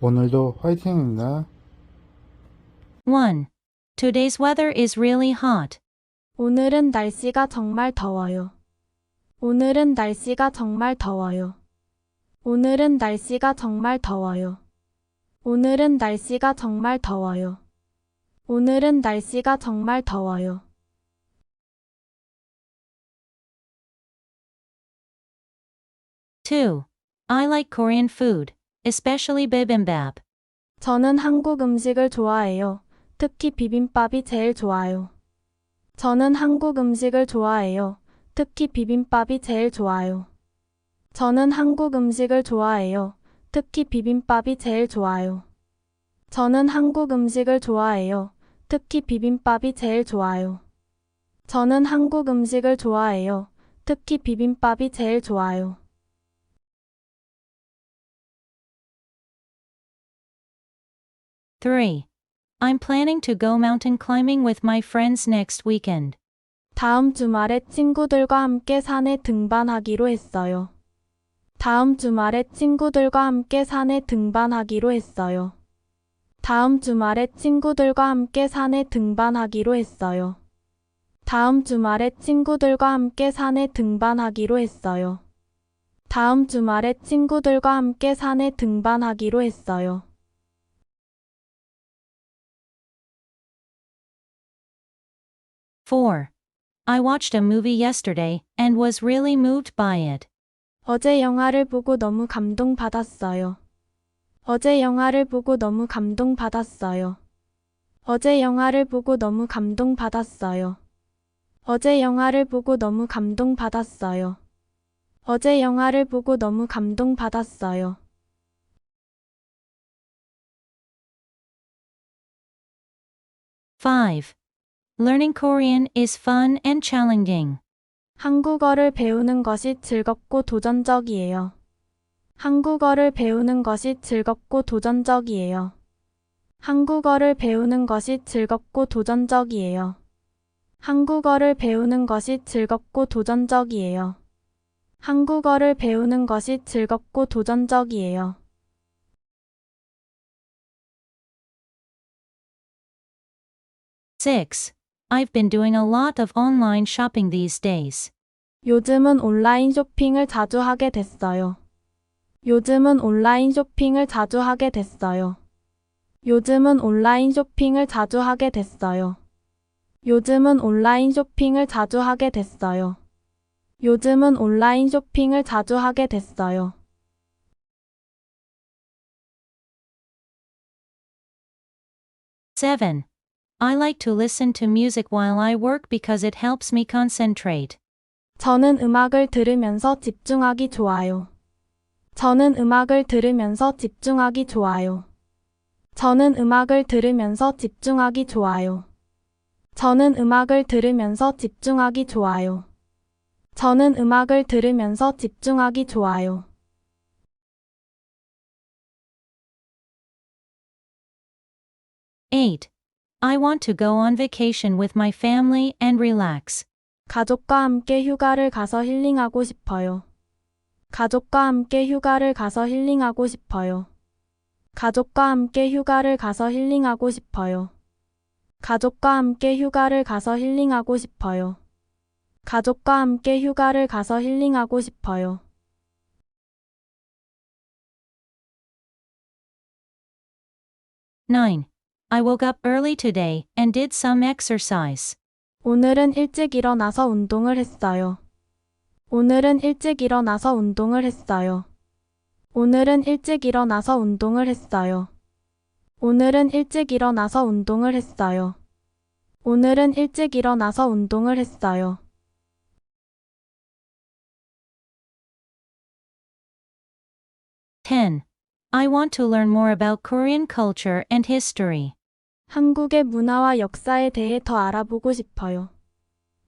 오늘도 화이팅입니다. 1. Today's weather is really hot. 오늘은 날씨가 정말 더워요. 오늘은 날씨가 정말 더워요. 오늘은 날씨가 정말 더워요. 오늘은 날씨가 정말 더워요. 오늘은 날씨가 정말 더워요. 2. I like Korean food, especially bibimbap. 저는 한국 음식을 좋아해요. 특히 비빔밥이 제일 좋아요. 저는 한국 음식을 좋아해요. 특히 비빔밥이 제일 좋아요. 저는 한국 음식을 좋아해요. 특히 비빔밥이 제일 좋아요. 저는 한국 음식을 좋아해요. 특히 비빔밥이 제일 좋아요. 저는 한국 음식을 좋아해요. 특히 비빔밥이 제일 좋아요. 3. I'm planning to go mountain climbing with my friends next weekend. 다음 주말에 친구들과 함께 산에 등반하기로 했어요. 다음 주말에 친구들과 함께 산에 등반하기로 했어요. 다음 주말에 친구들과 함께 산에 등반하기로 했어요. 다음 주말에 친구들과 함께 산에 등반하기로 했어요. 다음 주말에 친구들과 함께 산에 등반하기로 했어요. 4. I watched a movie yesterday and was really moved by it. 어제 영화를 보고 너무 감동받았어요. 어제 영화를 보고 너무 감동받았어요. 어제 영화를 보고 너무 감동받았어요. 어제 영화를 보고 너무 감동받았어요. 어제 영화를 보고 너무 감동받았어요. 5. Learning Korean is fun and challenging. 한국어를 배우는 것이 즐겁고 도전적이에요. 한국어를 배우는 것이 즐겁고 도전적이에요. 한국어를 배우는 것이 즐겁고 도전적이에요. 한국어를 배우는 것이 즐겁고 도전적이에요. 한국어를 배우는 것이 즐겁고 도전적이에요. 6. I've been doing a lot of online shopping these days. 요즘은 온라인 쇼핑을 자주 하게 됐어요. 요즘은 온라인 쇼핑을 자주 하게 됐어요. 요즘은 온라인 쇼핑을 자주 하게 됐어요. 요즘은 온라인 쇼핑을 자주 하게 됐어요. 요즘은 온라인 쇼핑을 자주 하게 됐어요. 7. I like to listen to music while I work because it helps me concentrate. 저는 음악을 들으면서 집중하기 좋아요. 저는 음악을 들으면서 집중하기 좋아요. 저는 음악을 들으면서 집중하기 좋아요. 저는 음악을 들으면서 집중하기 좋아요. 저는 음악을 들으면서 집중하기 좋아요. 8. I want to go on vacation with my family and relax. 가족과 함께 휴가를 가서 힐링하고 싶어요. 가족과 함께 휴가를 가서 힐링하고 싶어요. 가족과 함께 휴가를 가서 힐링하고 싶어요. 가족과 함께 휴가를 가서 힐링하고 싶어요. 가족과 함께 휴가를 가서 힐링하고 싶어요. 9. I woke up early today and did some exercise. 오늘은 일찍 일어나서 운동을 했어요. 오늘은 일찍 일어나서 운동을 했어요. 오늘은 일찍 일어나서 운동을 했어요. 오늘은 일찍 일어나서 운동을 했어요. 오늘은 일찍 일어나서 운동을 했어요. 10. I want to learn more about Korean culture and history. 한국의 문화와 역사에 대해 더 알아보고 싶어요.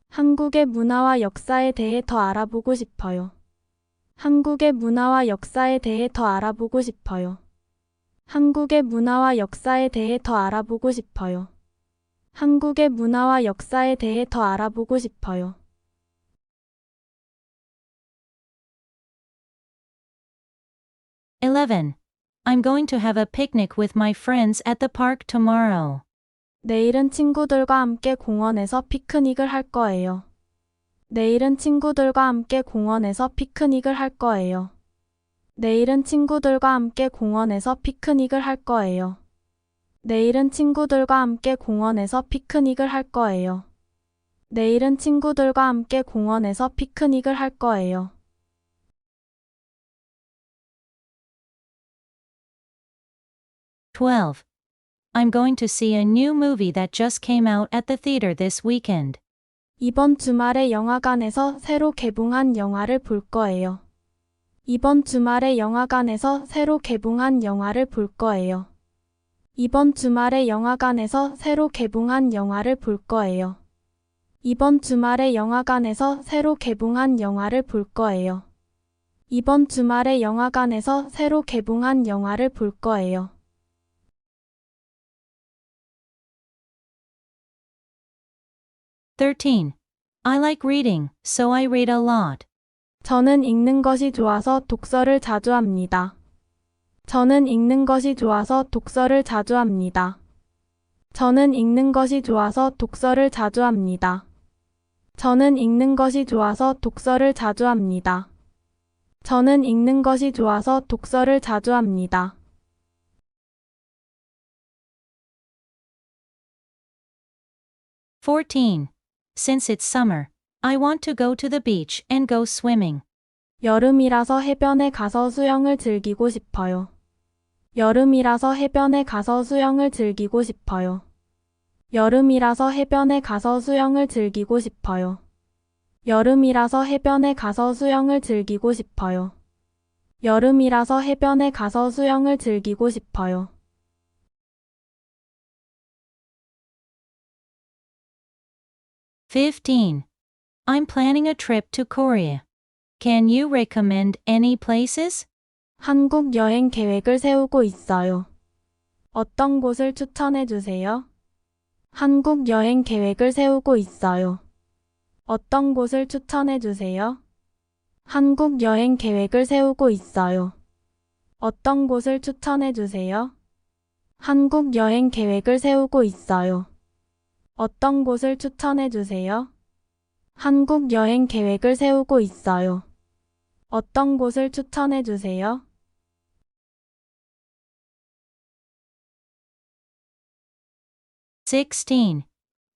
한국의 문화와 역사에 대해 더 알아보고 싶어요. 한국의 문화와 역사에 대해 더 알아보고 싶어요. 한국의 문화와 역사에 대해 더 알아보고 싶어요. 한국의 문화와 역사에 대해 더 알아보고 싶어요. 11. I'm going to have a picnic with my friends at the park tomorrow. 내일은 친구들과 함께 공원에서 피크닉을 할 거예요. 내일은 친구들과 함께 공원에서 피크닉을 할 거예요. 내일은 친구들과 함께 공원에서 피크닉을 할 거예요. 내일은 친구들과 함께 공원에서 피크닉을 할 거예요. 내일은 친구들과 함께 공원에서 피크닉을 할 거예요. (12) I'm going to see a new movie that just came out at the theater this weekend. 이번 주말에 영화관에서 새로 개봉한 영화를 볼 거예요. 이번 주말에 영화관에서 새로 개봉한 영화를 볼 거예요. 이번 주말에 영화관에서 새로 개봉한 영화를 볼 거예요. 이번 주말에 영화관에서 새로 개봉한 영화를 볼 거예요. 이번 주말에 영화관에서 새로 개봉한 영화를 볼 거예요. (13) I like reading, so I read a lot. 저는 읽는 것이 좋아서 독서를 자주 합니다. 저는 읽는 것이 좋아서 독서를 자주 합니다. 저는 읽는 것이 좋아서 독서를 자주 합니다. 저는 읽는 것이 좋아서 독서를 자주 합니다. 저는 읽는 것이 좋아서 독서를 자주 합니다. (14) Since it's summer, I want to go to the beach and go swimming. 여름이라서 해변에 가서 수영을 즐기고 싶어요. 여름이라서 해변에 가서 수영을 즐기고 싶어요. 여름이라서 해변에 가서 수영을 즐기고 싶어요. 여름이라서 해변에 가서 수영을 즐기고 싶어요. 여름이라서 해변에 가서 수영을 즐기고 싶어요. (15) I'm planning a trip to Korea. Can you recommend any places? 한국 여행 계획을 세우고 있어요. 어떤 곳을 추천해 주세요? 한국 여행 계획을 세우고 있어요. 어떤 곳을 추천해 주세요? 한국 여행 계획을 세우고 있어요. 어떤 곳을 추천해 주세요? 한국 여행 계획을 세우고 있어요. 어떤 곳을 추천해 주세요? 한국 여행 계획을 세우고 있어요. 어떤 곳을 추천해 주세요? (16)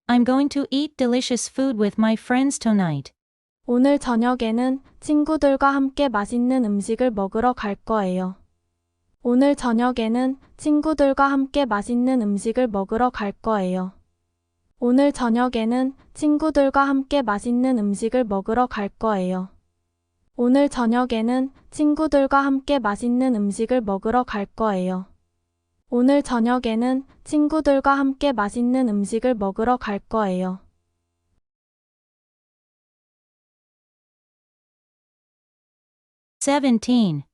I'm going to eat delicious food with my friends tonight. 오늘 저녁에는 친구들과 함께 맛있는 음식을 먹으러 갈 거예요. 오늘 저녁에는 친구들과 함께 맛있는 음식을 먹으러 갈 거예요. 오늘 저녁에는 친구들과 함께 맛있는 음식을 먹으러 갈 거예요. 오늘 저녁에는 친구들과 함께 맛있는 음식을 먹으러 갈 거예요. 오늘 저녁에는 친구들과 함께 맛있는 음식을 먹으러 갈 거예요. (17)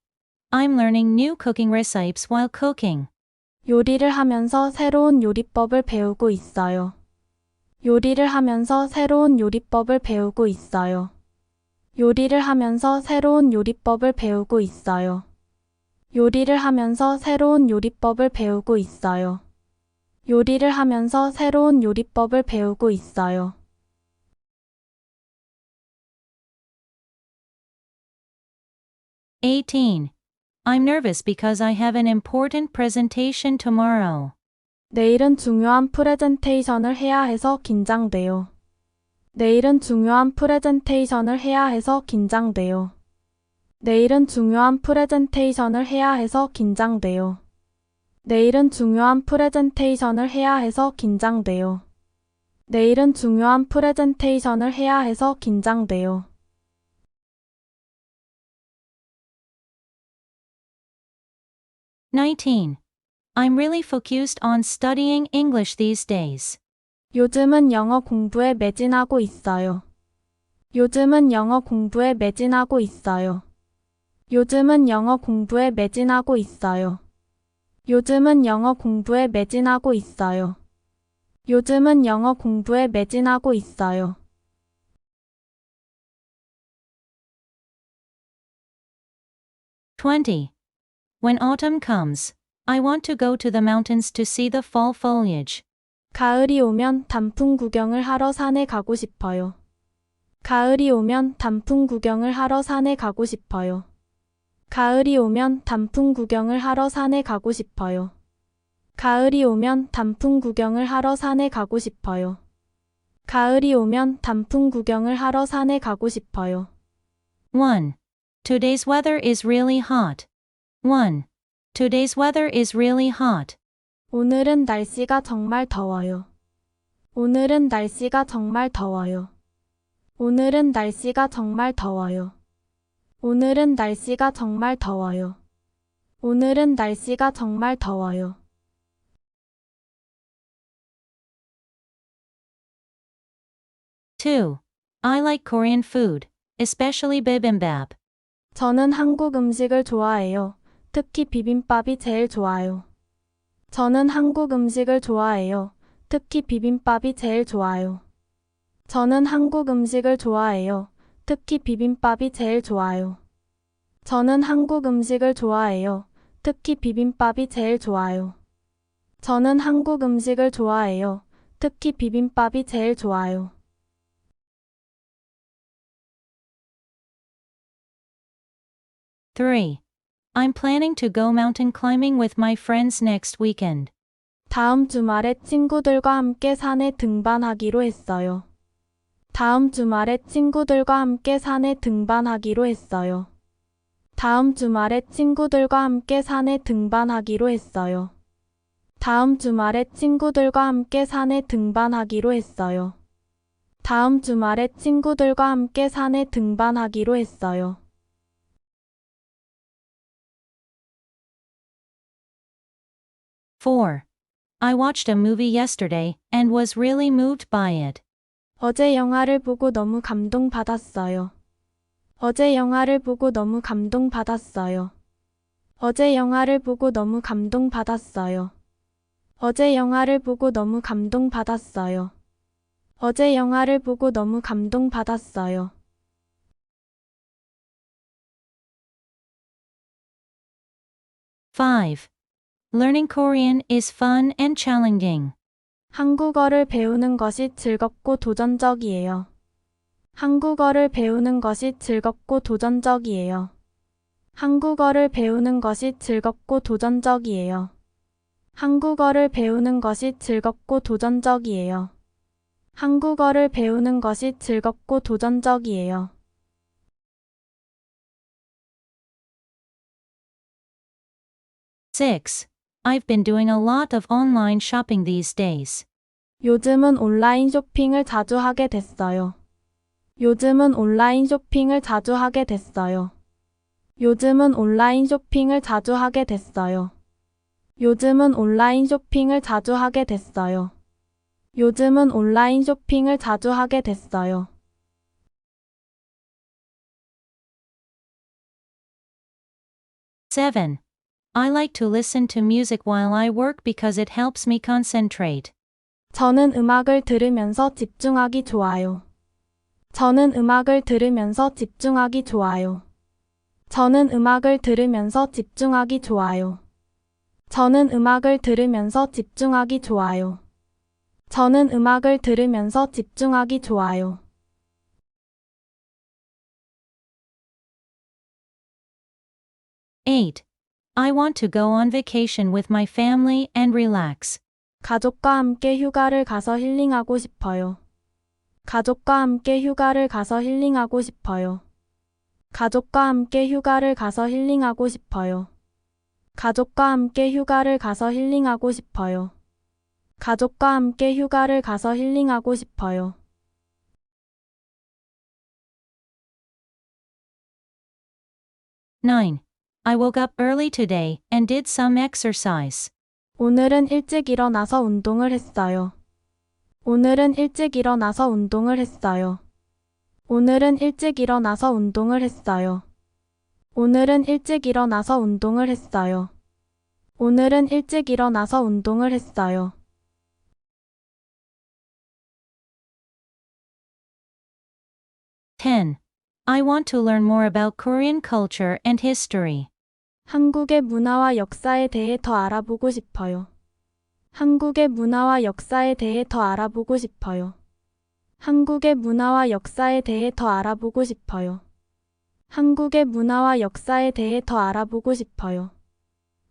I'm learning new cooking recipes while cooking. 요리를 하면서 새로운 요리법을 배우고 있어요. 요리를 하면서 새로운 요리법을 배우고 있어요. 요리를 하면서 새로운 요리법을 배우고 있어요. 요리를 하면서 새로운 요리법을 배우고 있어요. 요리를 하면서 새로운 요리법을 배우고 있어요. (18) I'm nervous because I have an important presentation tomorrow. 내일은 중요한 프레젠테이션을 해야 해서 긴장돼요. 내일은 중요한 프레젠테이션을 해야 해서 긴장돼요. 내일은 중요한 프레젠테이션을 해야 해서 긴장돼요. 내일은 중요한 프레젠테이션을 해야 해서 긴장돼요. 내일은 중요한 프레젠테이션을 해야 해서 긴장돼요. (19) I'm really focused on studying English these days. 요즘은 영어 공부에 매진하고 있어요. 요즘은 영어 공부에 매진하고 있어요. 요즘은 영어 공부에 매진하고 있어요. 요즘은 영어 공부에 매진하고 있어요. 요즘은 영어 공부에 매진하고 있어요. (20) When autumn comes, I want to go to the mountains to see the fall foliage. 가을이 오면 단풍 구경을 하러 산에 가고 싶어요. 가을이 오면 단풍 구경을 하러 산에 가고 싶어요. 가을이 오면 단풍 구경을 하러 산에 가고 싶어요. 가을이 오면 단풍 구경을 하러 산에 가고 싶어요. 가을이 오면 단풍 구경을 하러 산에 가고 싶어요. 1. Today's weather is really hot. 1. Today's weather is really hot. 오늘은 날씨가 정말 더워요. 오늘은 날씨가 정말 더워요. 오늘은 날씨가 정말 더워요. 오늘은 날씨가 정말 더워요. 오늘은 날씨가 정말 더워요. 2. I like Korean food, especially bibimbap. 저는 한국 음식을 좋아해요. 특히 비빔밥이 제일 좋아요. 저는 한국 음식을 좋아해요. 특히 비빔밥이 제일 좋아요. 저는 한국 음식을 좋아해요. 특히 비빔밥이 제일 좋아요. 저는 한국 음식을 좋아해요. 특히 비빔밥이 제일 좋아요. 저는 한국 음식을 좋아해요. 특히 비빔밥이 제일 좋아요. 3. I'm planning to go mountain climbing with my friends next weekend. 다음 주말에 친구들과 함께 산에 등반하기로 했어요. 다음 주말에 친구들과 함께 산에 등반하기로 했어요. 다음 주말에 친구들과 함께 산에 등반하기로 했어요. 다음 주말에 친구들과 함께 산에 등반하기로 했어요. 다음 주말에 친구들과 함께 산에 등반하기로 했어요. 4. I watched a movie yesterday and was really moved by it. 어제 영화를 보고 너무 감동받았어요. 어제 영화를 보고 너무 감동받았어요. 어제 영화를 보고 너무 감동받았어요. 어제 영화를 보고 너무 감동받았어요. 어제 영화를 보고 너무 감동받았어요. 5. Learning Korean is fun and challenging. 한국어를 배우는 것이 즐겁고 도전적이에요. 한국어를 배우는 것이 즐겁고 도전적이에요. 한국어를 배우는 것이 즐겁고 도전적이에요. 한국어를 배우는 것이 즐겁고 도전적이에요. 한국어를 배우는 것이 즐겁고 도전적이에요. 6. I've been doing a lot of online shopping these days. 요즘은 온라인 쇼핑을 자주 하게 됐어요. 요즘은 온라인 쇼핑을 자주 하게 됐어요. 요즘은 온라인 쇼핑을 자주 하게 됐어요. 요즘은 온라인 쇼핑을 자주 하게 됐어요. 요즘은 온라인 쇼핑을 자주 하게 됐어요. 7. I like to listen to music while I work because it helps me concentrate. 저는 음악을 들으면서 집중하기 좋아요. 저는 음악을 들으면서 집중하기 좋아요. 저는 음악을 들으면서 집중하기 좋아요. 저는 음악을 들으면서 집중하기 좋아요. 저는 음악을 들으면서 집중하기 좋아요. 8. I want to go on vacation with my family and relax. 가족과 함께 휴가를 가서 힐링하고 싶어요. 가족과 함께 휴가를 가서 힐링하고 싶어요. 가족과 함께 휴가를 가서 힐링하고 싶어요. 가족과 함께 휴가를 가서 힐링하고 싶어요. 가족과 함께 휴가를 가서 힐링하고 싶어요. 9. I woke up early today and did some exercise. 오늘은 일찍 일어나서 운동을 했어요. 오늘은 일찍 일어나서 운동을 했어요. 오늘은 일찍 일어나서 운동을 했어요. 오늘은 일찍 일어나서 운동을 했어요. 오늘은 일찍 일어나서 운동을 했어요. 10. I want to learn more about Korean culture and history. 한국의 문화와 역사에 대해 더 알아보고 싶어요. 한국의 문화와 역사에 대해 더 알아보고 싶어요. 한국의 문화와 역사에 대해 더 알아보고 싶어요. 한국의 문화와 역사에 대해 더 알아보고 싶어요.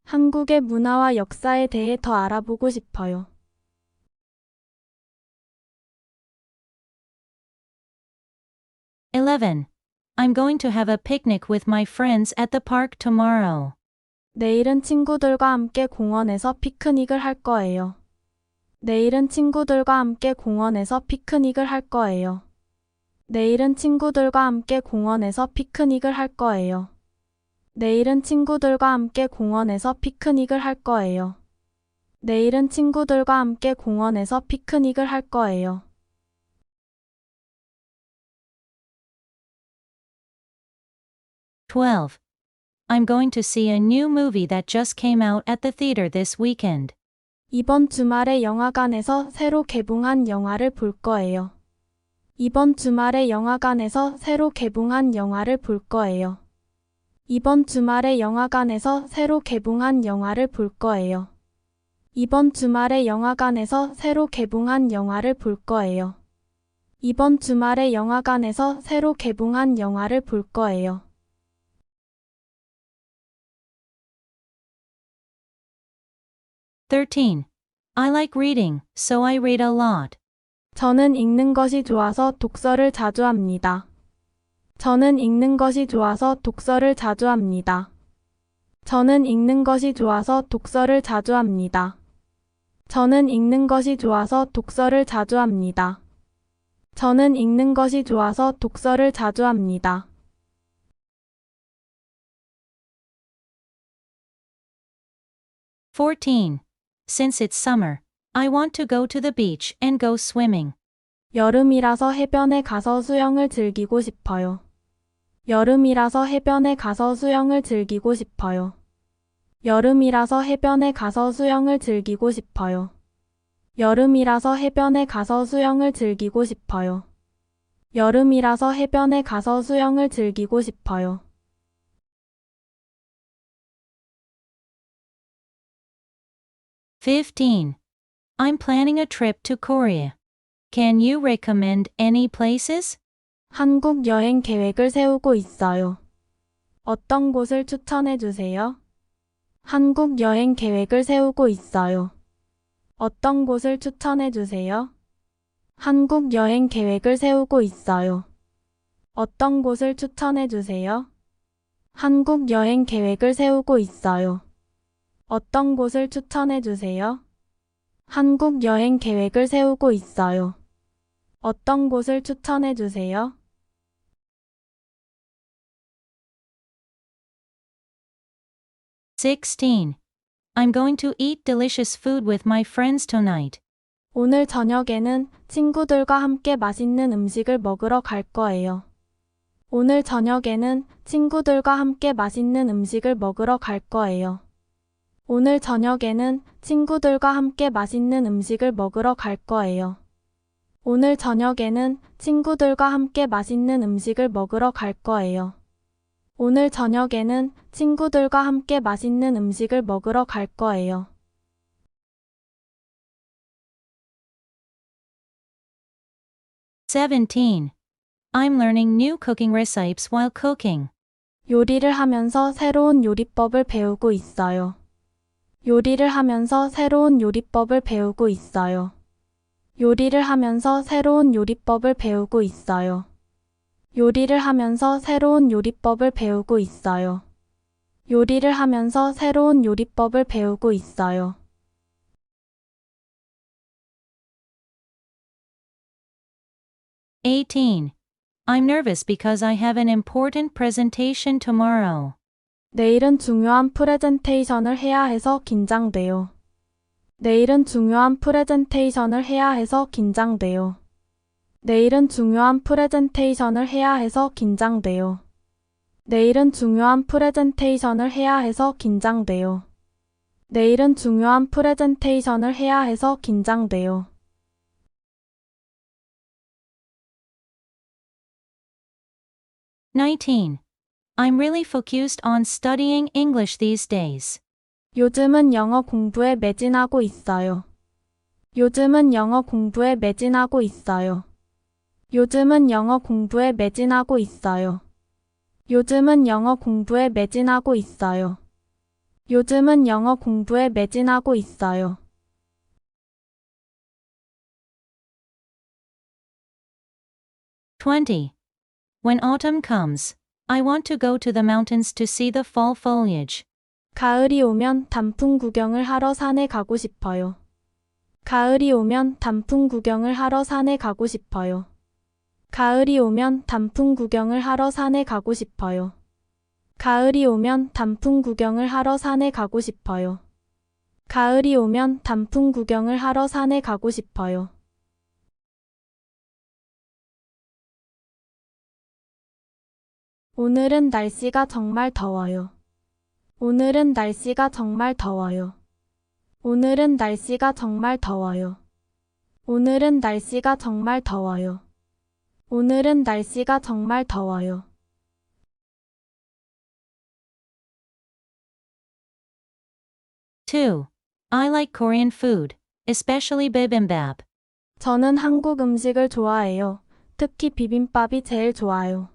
한국의 문화와 역사에 대해 더 알아보고 싶어요. 11. I'm going to have a picnic with my friends at the park tomorrow. 내일은 친구들과 함께 공원에서 피크닉을 할 거예요. 내일은 친구들과 함께 공원에서 피크닉을 할 거예요. 내일은 친구들과 함께 공원에서 피크닉을 할 거예요. 내일은 친구들과 함께 공원에서 피크닉을 할 거예요. 내일은 친구들과 함께 공원에서 피크닉을 할 거예요. 12. I'm going to see a new movie that just came out at the theater this weekend. 이번 주말에 영화관에서 새로 개봉한 영화를 볼 거예요. 이번 주말에 영화관에서 새로 개봉한 영화를 볼 거예요. 이번 주말에 영화관에서 새로 개봉한 영화를 볼 거예요. 이번 주말에 영화관에서 새로 개봉한 영화를 볼 거예요. 이번 주말에 영화관에서 새로 개봉한 영화를 볼 거예요. 13. I like reading, so I read a lot. 저는 읽는 것이 좋아서 독서를 자주 합니다. 저는 읽는 것이 좋아서 독서를 자주 합니다. 저는 읽는 것이 좋아서 독서를 자주 합니다. 저는 읽는 것이 좋아서 독서를 자주 합니다. 저는 읽는 것이 좋아서 독서를 자주 합니다. 14. Since it's summer, I want to go to the beach and go swimming. 여름이라서 해변에 가서 수영을 즐기고 싶어요. 여름이라서 해변에 가서 수영을 즐기고 싶어요. 여름이라서 해변에 가서 수영을 즐기고 싶어요. 여름이라서 해변에 가서 수영을 즐기고 싶어요. 여름이라서 해변에 가서 수영을 즐기고 싶어요. 15. I'm planning a trip to Korea. Can you recommend any places? 한국 여행 계획을 세우고 있어요. 어떤 곳을 추천해 주세요? 한국 여행 계획을 세우고 있어요. 어떤 곳을 추천해 주세요? 한국 여행 계획을 세우고 있어요. 어떤 곳을 추천해 주세요? 한국 여행 계획을 세우고 있어요. 어떤 곳을 추천해 주세요? 한국 여행 계획을 세우고 있어요. 어떤 곳을 추천해 주세요? 16. I'm going to eat delicious food with my friends tonight. 오늘 저녁에는 친구들과 함께 맛있는 음식을 먹으러 갈 거예요. 오늘 저녁에는 친구들과 함께 맛있는 음식을 먹으러 갈 거예요. 오늘 저녁에는 친구들과 함께 맛있는 음식을 먹으러 갈 거예요. 오늘 저녁에는 친구들과 함께 맛있는 음식을 먹으러 갈 거예요. 오늘 저녁에는 친구들과 함께 맛있는 음식을 먹으러 갈 거예요. 17. I'm learning new cooking recipes while cooking. 요리를 하면서 새로운 요리법을 배우고 있어요. 요리를 하면서 새로운 요리법을 배우고 있어요. 요리를 하면서 새로운 요리법을 배우고 있어요. 요리를 하면서 새로운 요리법을 배우고 있어요. 요리를 하면서 새로운 요리법을 배우고 있어요. 18. I'm nervous because I have an important presentation tomorrow. 내일은 중요한 프레젠테이션을 해야 해서 긴장돼요. 내일은 중요한 프레젠테이션을 해야 해서 긴장돼요. 내일은 중요한 프레젠테이션을 해야 해서 긴장돼요. 내일은 중요한 프레젠테이션을 해야 해서 긴장돼요. 내일은 중요한 프레젠테이션을 해야 해서 긴장돼요. 19. I'm really focused on studying English these days. 요즘은 영어 공부에 매진하고 있어요. 요즘은 영어 공부에 매진하고 있어요. 요즘은 영어 공부에 매진하고 있어요. 요즘은 영어 공부에 매진하고 있어요. 요즘은 영어 공부에 매진하고 있어요. 20. When autumn comes, I want to go to the mountains to see the fall foliage. 가을이 오면 단풍 구경을 하러 산에 가고 싶어요. 가을이 오면 단풍 구경을 하러 산에 가고 싶어요. 가을이 오면 단풍 구경을 하러 산에 가고 싶어요. 가을이 오면 단풍 구경을 하러 산에 가고 싶어요. 가을이 오면 단풍 구경을 하러 산에 가고 싶어요. '오늘은 날씨가 정말 더워요. 오늘은 날씨가 정말 더워요. 오늘은 날씨가 정말 더워요. 오늘은 날씨가 정말 더워요. 오늘은 날씨가 정말 더워요. 2. I like Korean food, especially bibimbap. 저는 한국 음식을 좋아해요. 특히 비빔밥이 제일 좋아요.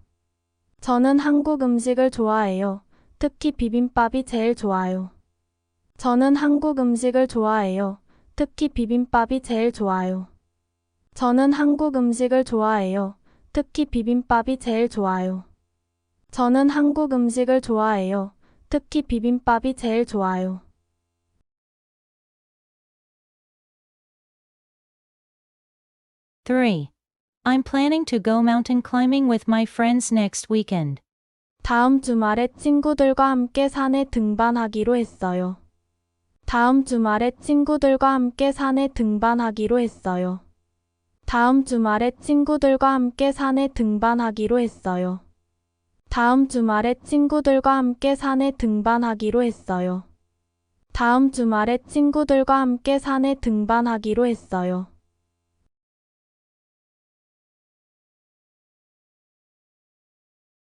저는 한국 음식을 좋아해요. 특히 비빔밥이 제일 좋아요. 저는 한국 음식을 좋아해요. 특히 비빔밥이 제일 좋아요. 저는 한국 음식을 좋아해요. 특히 비빔밥이 제일 좋아요. 저는 한국 음식을 좋아해요. 특히 비빔밥이 제일 좋아요. 3. I'm planning to go mountain climbing with my friends next weekend. 다음 주말에 친구들과 함께 산에 등반하기로 했어요. 다음 주말에 친구들과 함께 산에 등반하기로 했어요. 다음 주말에 친구들과 함께 산에 등반하기로 했어요. 다음 주말에 친구들과 함께 산에 등반하기로 했어요. 다음 주말에 친구들과 함께 산에 등반하기로 했어요.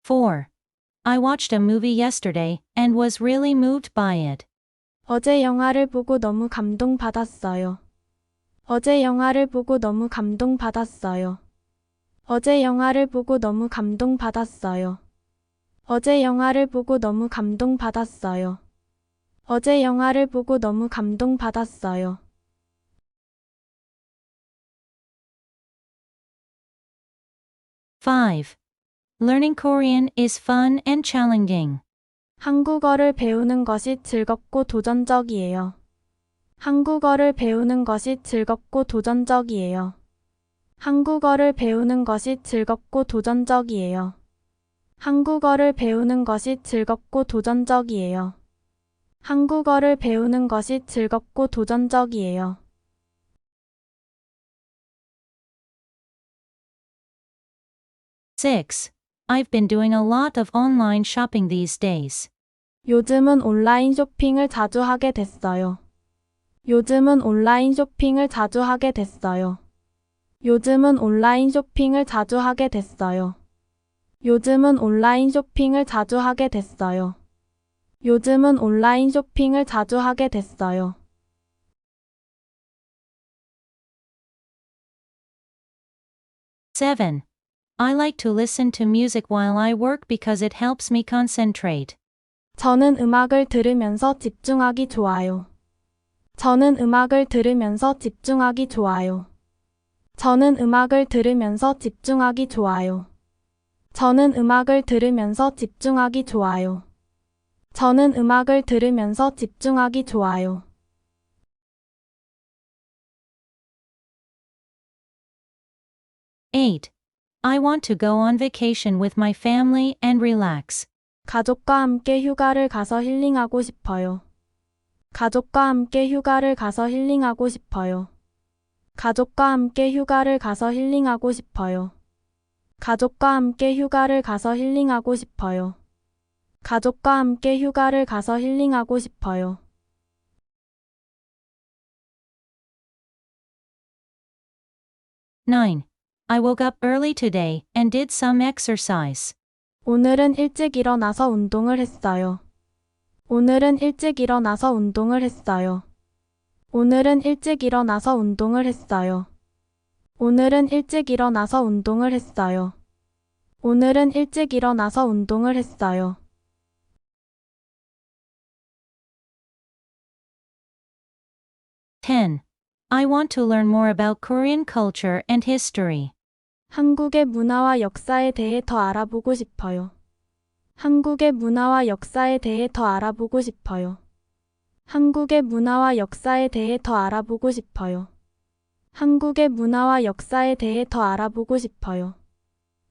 4. I watched a movie yesterday and was really moved by it. 어제 영화를 보고 너무 감동받았어요. 어제 영화를 보고 너무 감동받았어요. 어제 영화를 보고 너무 감동받았어요. 어제 영화를 보고 너무 감동받았어요. 어제 영화를 보고 너무 감동받았어요. 5. Learning Korean is fun and challenging. 한국어를 배우는 것이 즐겁고 도전적이에요. 한국어를 배우는 것이 즐겁고 도전적이에요. 한국어를 배우는 것이 즐겁고 도전적이에요. 한국어를 배우는 것이 즐겁고 도전적이에요. 한국어를 배우는 것이 즐겁고 도전적이에요. 6. I've been doing a lot of online shopping these days. 요즘은 온라인 쇼핑을 자주 하게 됐어요. 요즘은 온라인 쇼핑을 자주 하게 됐어요. 요즘은 온라인 쇼핑을 자주 하게 됐어요. 요즘은 온라인 쇼핑을 자주 하게 됐어요. 요즘은 온라인 쇼핑을 자주 하게 됐어요. 7. I like to listen to music while I work because it helps me concentrate. 저는 음악을 들으면서 집중하기 좋아요. 저는 음악을 들으면서 집중하기 좋아요. 저는 음악을 들으면서 집중하기 좋아요. 저는 음악을 들으면서 집중하기 좋아요. 저는 음악을 들으면서 집중하기 좋아요. 8. I want to go on vacation with my family and relax. 가족과 함께 휴가를 가서 힐링하고 싶어요. 가족과 함께 휴가를 가서 힐링하고 싶어요. 가족과 함께 휴가를 가서 힐링하고 싶어요. 가족과 함께 휴가를 가서 힐링하고 싶어요. 가족과 함께 휴가를 가서 힐링하고 싶어요. 9. I woke up early today and did some exercise. 오늘은 일찍 일어나서 운동을 했어요. 오늘은 일찍 일어나서 운동을 했어요. 오늘은 일찍 일어나서 운동을 했어요. 오늘은 일찍 일어나서 운동을 했어요. 오늘은 일찍 일어나서 운동을 했어요. 10. I want to learn more about Korean culture and history. 한국의 문화와 역사에 대해 더 알아보고 싶어요. 한국의 문화와 역사에 대해 더 알아보고 싶어요. 한국의 문화와 역사에 대해 더 알아보고 싶어요. 한국의 문화와 역사에 대해 더 알아보고 싶어요.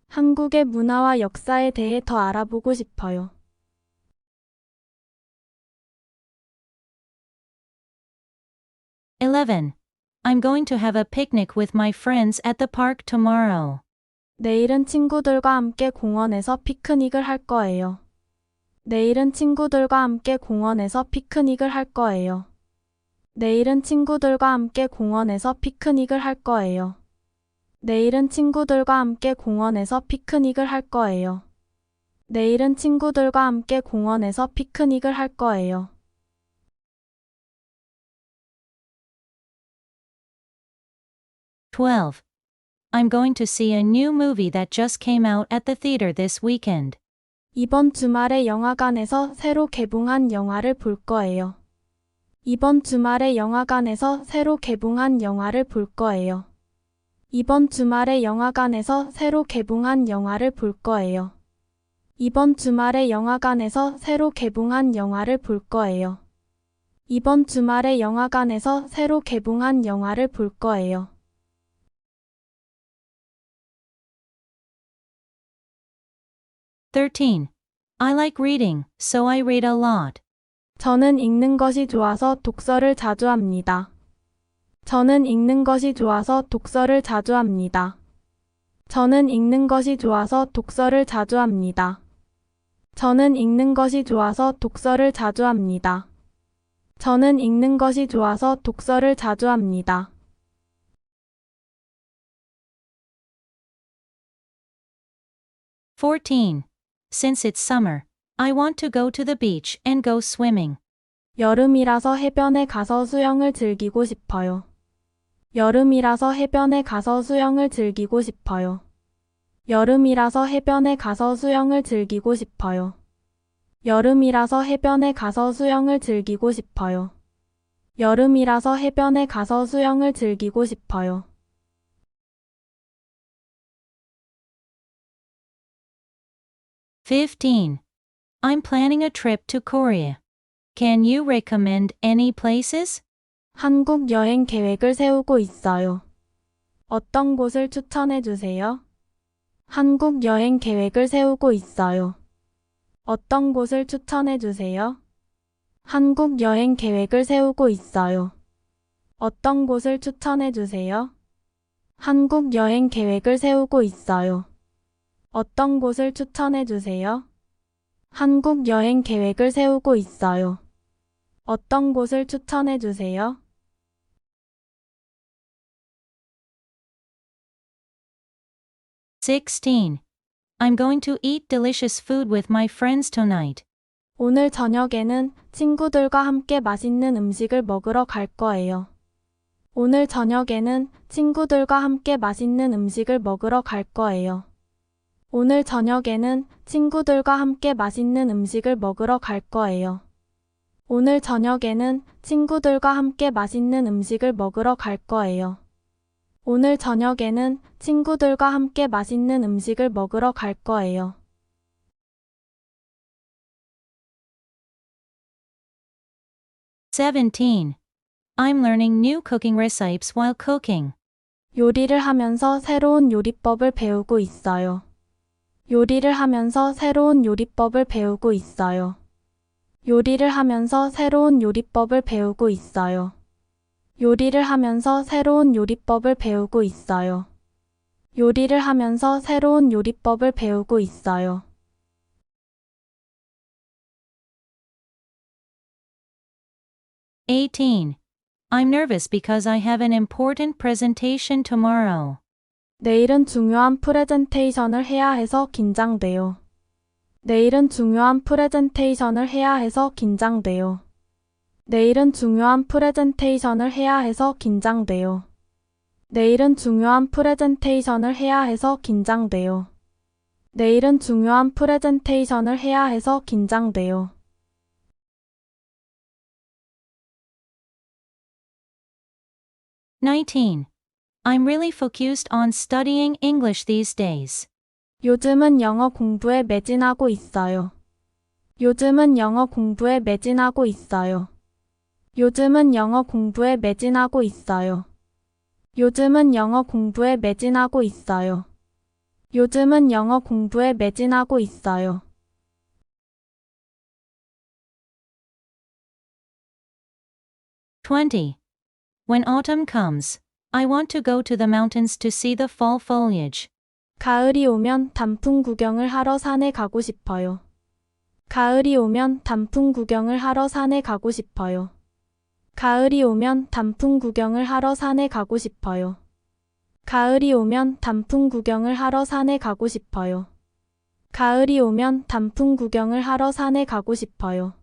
한국의 문화와 역사에 대해 더 알아보고 싶어요. 11. I'm going to have a picnic with my friends at the park tomorrow. 내일은 친구들과 함께 공원에서 피크닉을 할 거예요. 내일은 친구들과 함께 공원에서 피크닉을 할 거예요. 내일은 친구들과 함께 공원에서 피크닉을 할 거예요. 내일은 친구들과 함께 공원에서 피크닉을 할 거예요. 내일은 친구들과 함께 공원에서 피크닉을 할 거예요. 12. I'm going to see a new movie that just came out at the theater this weekend. 이번 주말에 영화관에서 새로 개봉한 영화를 볼 거예요. 이번 주말에 영화관에서 새로 개봉한 영화를 볼 거예요. 이번 주말에 영화관에서 새로 개봉한 영화를 볼 거예요. 이번 주말에 영화관에서 새로 개봉한 영화를 볼 거예요. 이번 주말에 영화관에서 새로 개봉한 영화를 볼 거예요. 13. I like reading, so I read a lot. 저는 읽는 것이 좋아서 독서를 자주 합니다. 저는 읽는 것이 좋아서 독서를 자주 합니다. 저는 읽는 것이 좋아서 독서를 자주 합니다. 저는 읽는 것이 좋아서 독서를 자주 합니다. 저는 읽는 것이 좋아서 독서를 자주 합니다. 14. Since it's summer, I want to go to the beach and go swimming. 여름이라서 해변에 가서 수영을 즐기고 싶어요. 여름이라서 해변에 가서 수영을 즐기고 싶어요. 여름이라서 해변에 가서 수영을 즐기고 싶어요. 여름이라서 해변에 가서 수영을 즐기고 싶어요. 여름이라서 해변에 가서 수영을 즐기고 싶어요. 15. I'm planning a trip to Korea. Can you recommend any places? 한국 여행 계획을 세우고 있어요. 어떤 곳을 추천해 주세요? 한국 여행 계획을 세우고 있어요. 어떤 곳을 추천해 주세요? 한국 여행 계획을 세우고 있어요. 어떤 곳을 추천해 주세요? 한국 여행 계획을 세우고 있어요. 어떤 곳을 추천해 주세요? 한국 여행 계획을 세우고 있어요. 어떤 곳을 추천해 주세요? 16. I'm going to eat delicious food with my friends tonight. 오늘 저녁에는 친구들과 함께 맛있는 음식을 먹으러 갈 거예요. 오늘 저녁에는 친구들과 함께 맛있는 음식을 먹으러 갈 거예요. 오늘 저녁에는 친구들과 함께 맛있는 음식을 먹으러 갈 거예요. 오늘 저녁에는 친구들과 함께 맛있는 음식을 먹으러 갈 거예요. 오늘 저녁에는 친구들과 함께 맛있는 음식을 먹으러 갈 거예요. 17. I'm learning new cooking recipes while cooking. 요리를 하면서 새로운 요리법을 배우고 있어요. 요리를 하면서 새로운 요리법을 배우고 있어요. 요리를 하면서 새로운 요리법을 배우고 있어요. 요리를 하면서 새로운 요리법을 배우고 있어요. 요리를 하면서 새로운 요리법을 배우고 있어요. 18. I'm nervous because I have an important presentation tomorrow. 내일은 중요한 프레젠테이션을 해야 해서 긴장돼요. 내일은 중요한 프레젠테이션을 해야 해서 긴장돼요. 내일은 중요한 프레젠테이션을 해야 해서 긴장돼요. 내일은 중요한 프레젠테이션을 해야 해서 긴장돼요. 내일은 중요한 프레젠테이션을 해야 해서 긴장돼요. 19. I'm really focused on studying English these days. 요즘은 영어 공부에 매진하고 있어요. 요즘은 영어 공부에 매진하고 있어요. 요즘은 영어 공부에 매진하고 있어요. 요즘은 영어 공부에 매진하고 있어요. 요즘은 영어 공부에 매진하고 있어요. 20. When autumn comes, I want to go to the mountains to see the fall foliage. 가을이 오면 단풍 구경을 하러 산에 가고 싶어요. 가을이 오면 단풍 구경을 하러 산에 가고 싶어요. 가을이 오면 단풍 구경을 하러 산에 가고 싶어요. 가을이 오면 단풍 구경을 하러 산에 가고 싶어요. 가을이 오면 단풍 구경을 하러 산에 가고 싶어요.